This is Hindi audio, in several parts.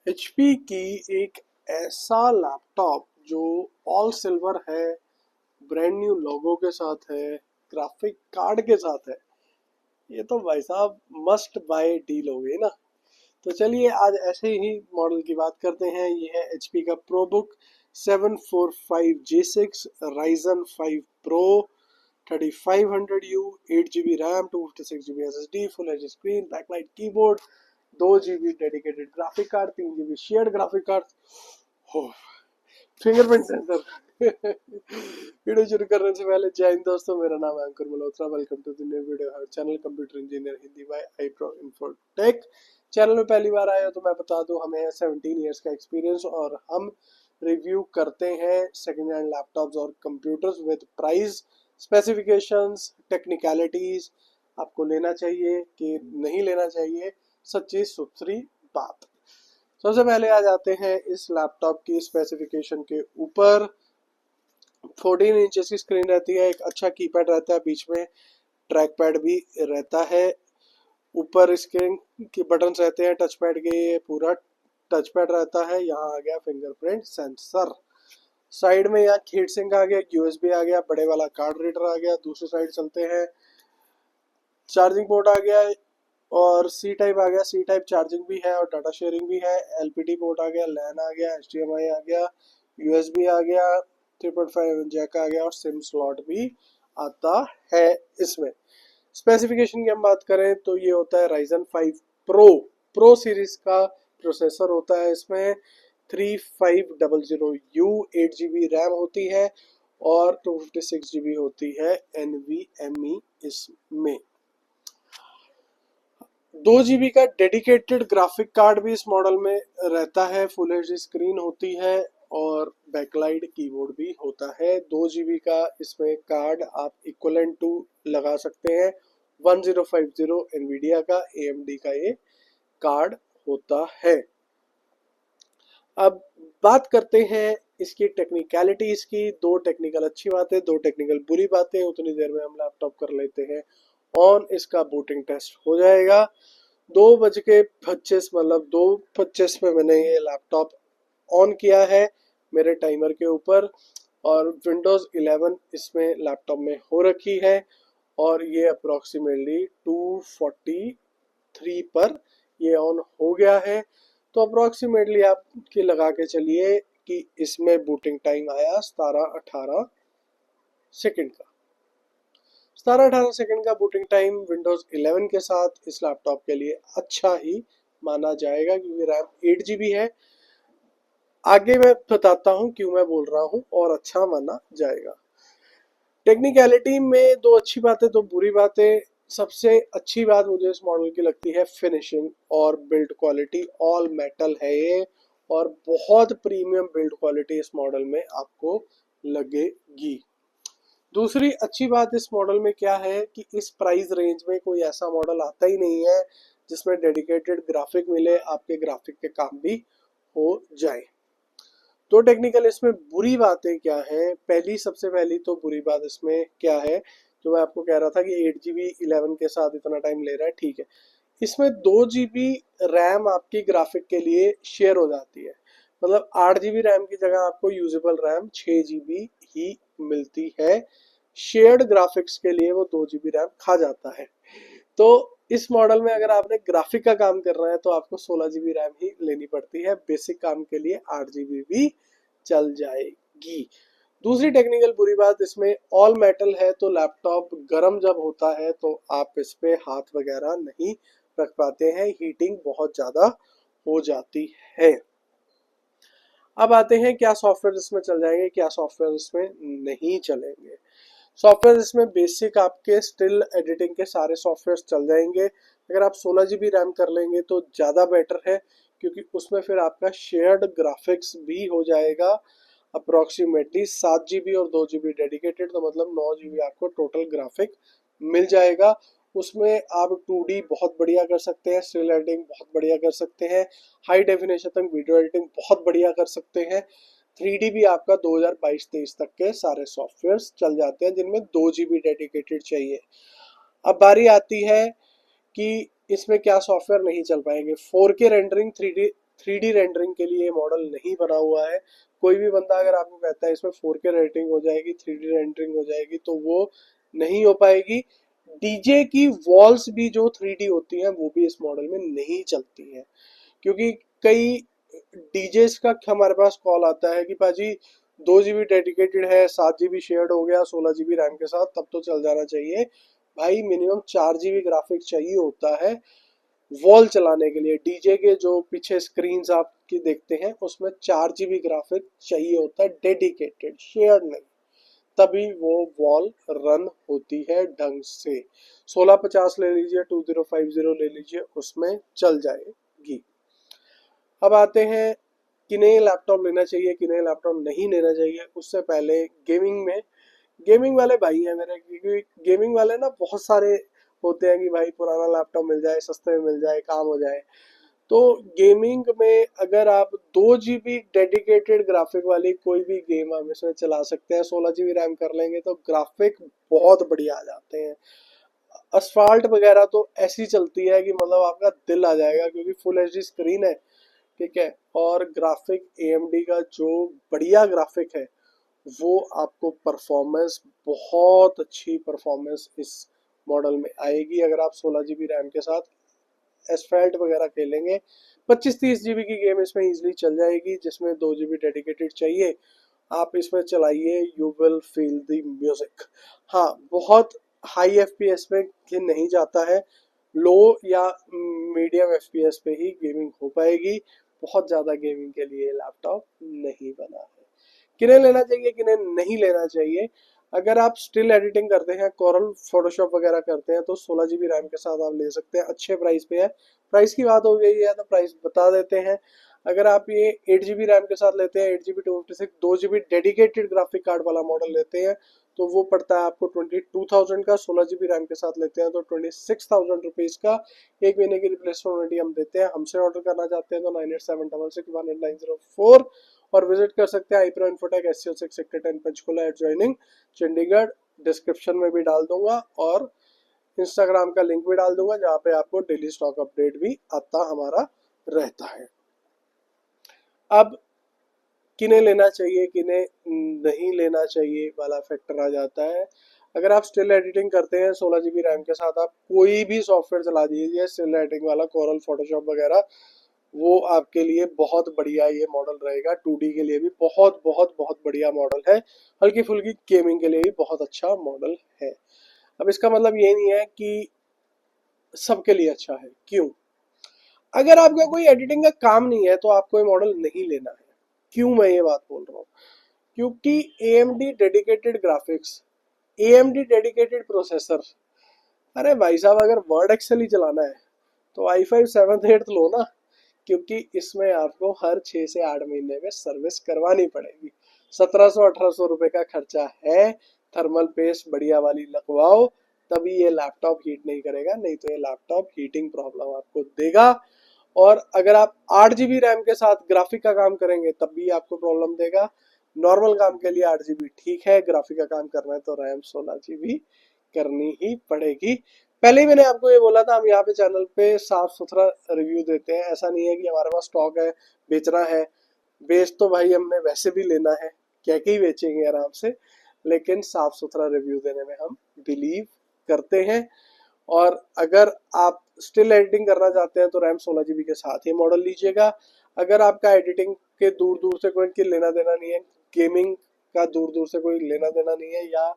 HP की एक ऐसा लैपटॉप जो ऑल सिल्वर है, ब्रांड न्यू लोगो के साथ है, ग्राफिक कार्ड के साथ है। ये तो भाई साहब मस्ट बाय डील हो गई ना। तो चलिए आज ऐसे ही मॉडल की बात करते हैं। ये है HP का ProBook 745G6 Ryzen 5 Pro 3500U, 8GB RAM, 256GB SSD, full H screen, backlight keyboard, 2GB dedicated graphic card, 3GB shared graphic card, हो फिंगरप्रिंट सेंसर। वीडियो शुरू करने से पहले जय हिंद दोस्तों, मेरा नाम है Ankur Malhotra. Welcome to the new video हर channel computer engineer Hindi by iPro Infotech। Channel में पहली बार आए हो तो मैं बता दूं, हमें 17 इयर्स का एक्सपीरियंस और हम रिव्यू करते हैं सेकेंड हैंड लैपटॉप्स और computers with price, specifications, technicalities, आपको लेना चाहिए कि नहीं लेना चाहिए, सच्ची सुथरी बात। सबसे पहले आ जाते हैं इस लैपटॉप की स्पेसिफिकेशन के ऊपर। 14 इंचेस की स्क्रीन रहती है, एक अच्छा कीपैड रहता है, बीच में ट्रैक पैड भी रहता है, ऊपर स्क्रीन के बटन्स रहते हैं टच पैड के, ये पूरा टच पैड रहता है। यहाँ आ गया फिंगरप्रिंट सेंसर, साइड में यहाँ हीट सिंक आ गया, यूएसबी आ गया, बड़े वाला कार्ड रीडर आ गया। दूसरी साइड चलते हैं, चार्जिंग पोर्ट आ गया और सी टाइप आ गया, सी टाइप चार्जिंग भी है और डाटा शेयरिंग भी है। एलपीडी पोर्ट आ गया, लैन आ गया, एचडीएमआई आ गया, यूएसबी आ गया, 3.5 जैक आ गया और सिम स्लॉट भी आता है इसमें। स्पेसिफिकेशन की हम बात करें तो ये होता है Ryzen 5 प्रो सीरीज का प्रोसेसर होता है इसमें। 3500U, 8GB रैम होती है और 256GB होती है NVMe इसमें। 2GB का डेडिकेटेड ग्राफिक कार्ड भी इस मॉडल में रहता है, फुल एच डी स्क्रीन होती है और बैकलाइट कीबोर्ड भी होता है। 2GB का इसमें कार्ड आप इक्वलेंट टू लगा सकते हैं 1050 एनवीडिया का, AMD का ये कार्ड होता है। अब बात करते हैं इसकी टेक्निकलिटीज की। दो टेक्निकल अच्छी बातें, दो टेक्निकल बुरी बातें, उतनी देर में हम लैपटॉप कर लेते हैं ऑन। इसका बूटिंग टेस्ट हो जाएगा 2:25, मतलब 2:25 में मैंने ये लैपटॉप ऑन किया है मेरे टाइमर के ऊपर और विंडोज 11 इसमें लैपटॉप में हो रखी है और ये अप्रोक्सीमेटली 2:43 पर ये ऑन हो गया है। तो अप्रोक्सीमेटली आप की लगा के चलिए कि इसमें बूटिंग टाइम आया 17-18 सेकंड का। 17-18 सेकंड का बूटिंग टाइम विंडोज 11 के साथ इस लैपटॉप के लिए अच्छा ही माना जाएगा, क्योंकि रैम 8GB है। आगे मैं बताता हूँ क्यों मैं बोल रहा हूँ और अच्छा माना जाएगा। टेक्निकलिटी में दो अच्छी बातें, दो बुरी बातें। सबसे अच्छी बात मुझे इस मॉडल की लगती है फिनिशिंग और बिल्ड क्वालिटी। ऑल मेटल है ये और बहुत प्रीमियम बिल्ड क्वालिटी इस मॉडल में आपको लगेगी। दूसरी अच्छी बात इस मॉडल में क्या है कि इस प्राइस रेंज में कोई ऐसा मॉडल आता ही नहीं है जिसमें डेडिकेटेड ग्राफिक मिले, आपके ग्राफिक के काम भी हो जाए। तो टेक्निकल इसमें बुरी बातें क्या है, पहली सबसे पहली तो बुरी बात इसमें क्या है, जो मैं आपको कह रहा था कि 8GB 11 के साथ इतना टाइम ले रहा है, ठीक है। इसमें 2GB रैम आपकी ग्राफिक के लिए शेयर हो जाती है, मतलब 8GB रैम की जगह आपको यूजेबल रैम 6GB ही मिलती है। शेयर्ड ग्राफिक्स के लिए वो 2GB रैम खा जाता है। तो इस मॉडल में अगर आपने ग्राफिक का काम करना है तो आपको 16GB रैम ही लेनी पड़ती है। बेसिक काम के लिए 8GB भी चल जाएगी। दूसरी टेक्निकल बुरी बात इसमें ऑल मेटल है, तो लैपटॉप गर्म जब होता है तो आप इस पे हाथ वगैरह नहीं रख पाते हैं, हीटिंग बहुत ज्यादा हो जाती है। अब आते हैं क्या सॉफ्टवेयर इसमें चल जाएंगे, क्या सॉफ्टवेयर इसमें नहीं चलेंगे। सॉफ्टवेयर इसमें बेसिक आपके स्टिल एडिटिंग के सारे सॉफ्टवेयर चल जाएंगे। अगर आप 16GB रैम कर लेंगे तो ज़्यादा बेटर है, क्योंकि उसमें फिर आपका शेयर्ड ग्राफिक्स भी हो जाएगा। अप्रोक्सीमेटली 7GB और 2GB डेडिकेटेड, तो मतलब 9GB आपको टोटल ग्राफिक मिल जाएगा। उसमें आप 2D बहुत बढ़िया कर सकते हैं, स्टिल एडिटिंग बहुत बढ़िया कर सकते हैं, हाई डेफिनेशन तक वीडियो एडिटिंग बहुत बढ़िया कर सकते हैं। 3D भी आपका 2022-23 तक के सारे सॉफ्टवेयर्स चल जाते हैं जिनमें 2GB डेडिकेटेड चाहिए। अब बारी आती है कि इसमें क्या सॉफ्टवेयर नहीं चल पाएंगे। 4K रेंडरिंग, 3D रेंडरिंग के लिए ये मॉडल नहीं बना हुआ है। कोई भी बंदा अगर आपको कहता है इसमें 4K रेटिंग हो जाएगी, 3D रेंडरिंग हो जाएगी, तो वो नहीं हो पाएगी। डीजे की वॉल्स भी जो 3D होती हैं वो भी इस मॉडल में नहीं चलती हैं, क्योंकि कई डीजेस का हमारे पास कॉल आता है कि पाजी 2 GB डेडिकेटेड है, 7 GB शेयर्ड हो गया 16 GB रैम के साथ, तब तो चल जाना चाहिए। भाई मिनिमम 4 GB ग्राफिक्स चाहिए होता है वॉल चलाने के लिए। डीजे के जो पीछे स्क्रीन आपकी देखते हैं उसमें 4 GB ग्राफिक चाहिए होता है डेडिकेटेड, शेयर्ड नहीं, तभी वो वॉल रन होती है ढंग से। 1650 ले लीजिए, 2050 ले लीजिए, उसमें चल जाएगी। अब आते हैं किन्हें लैपटॉप लेना चाहिए, किन्हें लैपटॉप नहीं लेना चाहिए। उससे पहले गेमिंग में, गेमिंग वाले भाई हैं मेरे, क्योंकि गेमिंग वाले ना बहुत सारे होते हैं कि भाई पुराना लैपटॉप मिल जाए, सस्ते में मिल जाए, काम हो जाए। तो गेमिंग में अगर आप 2 GB डेडिकेटेड ग्राफिक वाली कोई भी गेम आप इसमें चला सकते हैं, 16 GB रैम कर लेंगे तो ग्राफिक बहुत बढ़िया आ जाते हैं। असफाल्ट वगैरह तो ऐसी चलती है कि मतलब आपका दिल आ जाएगा, क्योंकि फुल एचडी स्क्रीन है, ठीक है, और ग्राफिक एएमडी का जो बढ़िया ग्राफिक है वो आपको परफॉर्मेंस, बहुत अच्छी परफॉर्मेंस इस मॉडल में आएगी अगर आप 16 GB रैम के साथ एसफेल्ट वगैरह खेलेंगे। 25-30 GB की गेम इसमें इजीली चल जाएगी, जिसमें 2 GB डेडिकेटेड चाहिए। आप इसमें चलाइए, you will feel the music. हाँ, बहुत हाई एफपीएस पे ये नहीं जाता है, लो या मीडियम एफपीएस पे ही गेमिंग हो पाएगी। बहुत ज़्यादा गेमिंग के लिए लैपटॉप नहीं बना है। किन्हें लेना चाहिए, किन्हें नहीं लेना चाहिए? अगर आप स्टिल एडिटिंग करते हैं, कोरल फोटोशॉप वगैरह करते हैं, तो 16 GB रैम के साथ आप ले सकते हैं, अच्छे प्राइस पे है। प्राइस की बात हो गई है तो प्राइस बता देते हैं। अगर आप ये 8 GB रैम के साथ लेते हैं, 8 GB 256, 2 GB dedicated graphic card वाला मॉडल लेते हैं, तो वो पड़ता है आपको 22,000 का। 16 GB रैम के साथ लेते हैं तो 26,000 रुपीज़ का। एक महीने की रिप्लेसमेंट वारंटी हम देते हैं। हमसे ऑर्डर करना चाहते हैं तो 9876618904 और विजिट कर सकते हैं iPro Infotech SCO6 sector 10 Panchkula adjoining Chandigarh. Description में भी डाल दूंगा और इंस्टाग्राम का लिंक भी डाल दूंगा, जहाँ पे आपको डेली स्टॉक अपडेट भी आता हमारा रहता है। अब किन्हें लेना चाहिए, किन्हें नहीं लेना चाहिए वाला फैक्टर आ जाता है। अगर आप स्टिल एडिटिंग करते हैं 16 GB रैम के साथ, आप कोई भी सॉफ्टवेयर चला दीजिए स्टिल एडिटिंग वाला, कोरल फोटोशॉप वगैरह, वो आपके लिए बहुत बढ़िया ये मॉडल रहेगा। 2D के लिए भी बहुत बहुत बहुत बढ़िया मॉडल है, हल्की फुल्की गेमिंग के लिए भी बहुत अच्छा मॉडल है। अब इसका मतलब ये नहीं है कि सबके लिए अच्छा है, क्यों? अगर आपका कोई एडिटिंग का काम नहीं है तो आपको ये मॉडल नहीं लेना है। क्यों मैं ये बात बोल रहा हूँ? क्योंकि AMD dedicated graphics, AMD dedicated processor, अरे भाई साहब अगर वर्ड एक्सेल ही चलाना है तो i5 7th 8th लो ना, क्योंकि इसमें आपको हर 6 से 8 महीने में सर्विस करवानी पड़ेगी। 1700-1800 रुपए का खर्चा है। थर्मल पेस्ट बढ़िया वाली लगवाओ, तभी ये लैपटॉप हीट नहीं करेगा, नहीं तो ये लैपटॉप हीटिंग प्रॉब्लम आपको देगा। और अगर आप 8 GB रैम के साथ ग्राफिक का काम करेंगे तब भी आपको प्रॉब्लम देगा। नॉर्मल काम के लिए 8 GB ठीक है, ग्राफिक का काम करना है तो रैम 16 GB करनी ही पड़ेगी। पहले ही मैंने आपको ये बोला था, हम यहाँ पे चैनल पे साफ सुथरा रिव्यू देते हैं। ऐसा नहीं है कि हमारे पास स्टॉक है, बेचना है। बेच तो भाई हमने वैसे भी लेना है, क्या ही बेचेंगे आराम से, लेकिन साफ सुथरा रिव्यू देने में हम बिलीव करते हैं। और अगर आप स्टिल एडिटिंग करना चाहते हैं तो रैम 16 GB के साथ ही मॉडल लीजिएगा। अगर आपका एडिटिंग के दूर दूर से कोई लेना देना नहीं है, गेमिंग का दूर दूर से कोई लेना देना नहीं है, या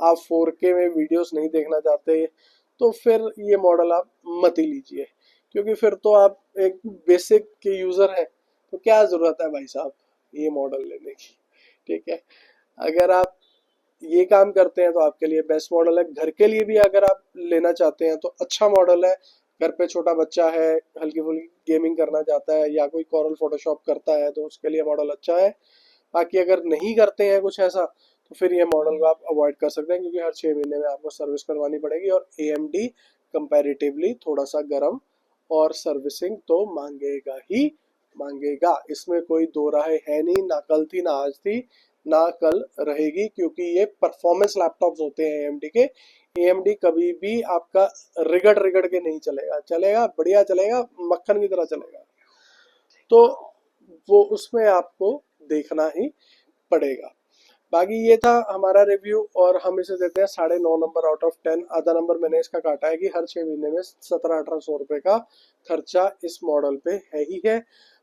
आप 4K में वीडियोस नहीं देखना चाहते, तो फिर ये मॉडल आप मत ही लीजिए, क्योंकि फिर तो आप एक बेसिक के यूज़र हैं, तो क्या ज़रूरत है भाई साहब ये मॉडल लेने की, ठीक है। अगर आप ये काम करते हैं तो आपके लिए बेस्ट मॉडल है। घर के लिए भी अगर आप लेना चाहते हैं तो अच्छा मॉडल है। घर पे छोटा बच्चा है, हल्की फुल्की गेमिंग करना चाहता है, या कोई कोरल फोटोशॉप करता है, तो उसके लिए मॉडल अच्छा है। बाकी अगर नहीं करते हैं कुछ ऐसा, तो फिर ये मॉडल को आप अवॉइड कर सकते हैं, क्योंकि हर 6 महीने में आपको सर्विस करवानी पड़ेगी। और AMD कंपैरेटिवली थोड़ा सा गर्म और सर्विसिंग तो मांगेगा ही मांगेगा, इसमें कोई दो राय है नहीं। ना कल थी, ना आज थी, ना कल रहेगी, क्योंकि ये परफॉर्मेंस लैपटॉप्स होते हैं AMD के। AMD कभी भी आपका रिगड़ रिगड़ के नहीं चलेगा, चलेगा बढ़िया, चलेगा मक्खन की तरह चलेगा। तो वो उसमें आपको देखना ही पड़ेगा। बाकी ये था हमारा रिव्यू, और हम इसे देते हैं 9.5 नंबर आउट ऑफ 10। आधा नंबर मैंने इसका काटा है कि हर 6 महीने में 1700-1800 रुपए का खर्चा इस मॉडल पे है ही है।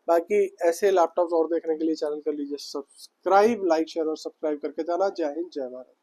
बाकी ऐसे लैपटॉप्स और देखने के लिए चैनल कर लीजिए सब्सक्राइब, लाइक शेयर और सब्सक्राइब करके जाना। जय हिंद, जय भारत।